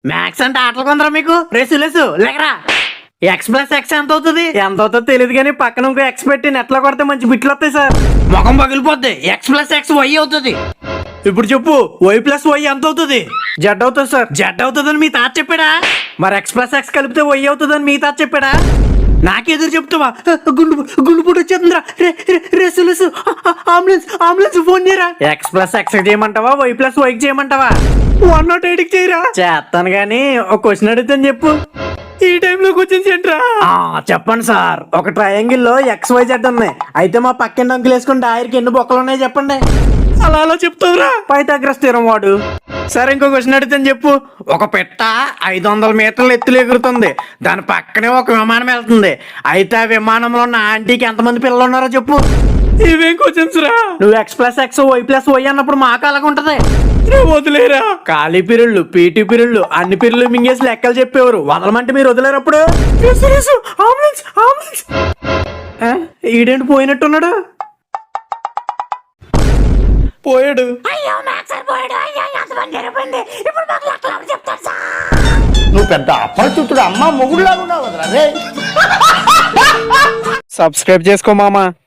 Maths అంటే ఆటలు కొందరా మీకు? రేసు లేకరా. X+X ఎంత అవుతుంది? ఎంత అవుతుందో తెలియదు కానీ పక్కన ఇంకో ఎక్స్ పెట్టి నెట్లో కొడితే మంచి బిట్లు వస్తాయి సార్. ముఖం పగిలిపోద్ది. X+X Y అవుతుంది. ఇప్పుడు చెప్పు, Y+Y ఎంత అవుతుంది? జెడ్ అవుతుంది సార్. జెడ్ అవుతుందని మీ తాత చెప్పాడా? మరి X+X కలిపితే Y అవుతుందని మీ తాత చెప్పాడా? నాకెదురు చెప్తావా? గుండు వచ్చేస్తుందిరా. రేసు అంబులెన్స్ ఫోన్ చేయరా. X+X చేయమంటావా? Y+Y చేయమంటావా? 108కి చేయరా. చేస్తాను గానీ ఒక క్వశ్చన్ అడుగుతాను చెప్పు. ఈ టైంలో క్వశ్చన్స్ ఏంట్రా? చెప్పండి సార్. ఒక ట్రయాంగిల్ లో XYZ ఉన్నాయి. అయితే మా పక్కన అంకులు వేసుకుని డైర్కి ఎన్ని బొక్కలు ఉన్నాయి చెప్పండి. అలా చెప్తావురా. పైథాగరస్ థీరం వాడు. సరే ఇంకో క్వశ్చన్ అడుగుతాను చెప్పు. ఒక పెట్ట 500 మీటర్లు ఎత్తులు ఎగురుతుంది. దాని పక్కనే ఒక విమానం వెళ్తుంది. అయితే ఆ విమానంలో ఉన్న ఆంటీకి ఎంతమంది పిల్లలు ఉన్నారో చెప్పు. ఇవేం క్వశ్చన్స్ రా? నువ్వు X+X Y+Y అన్నప్పుడు మాకు అలాగుంటది. వదిలేరా. ఖాళీ పిరిళ్ళు, పీటీ పిరిళ్ళు, అన్ని పిరిళ్ళు మింగేసి లెక్కలు చెప్పేవారు. వదలమంటే మీరు వదిలేరు అప్పుడు. ఈడేంటి పోయినట్టున్నాడు? పోయాడు. నువ్వు పెద్ద అపరిచితుడు అమ్మ మొగుడులాగా ఉన్నావు. సబ్స్క్రైబ్ చేసుకో మామా.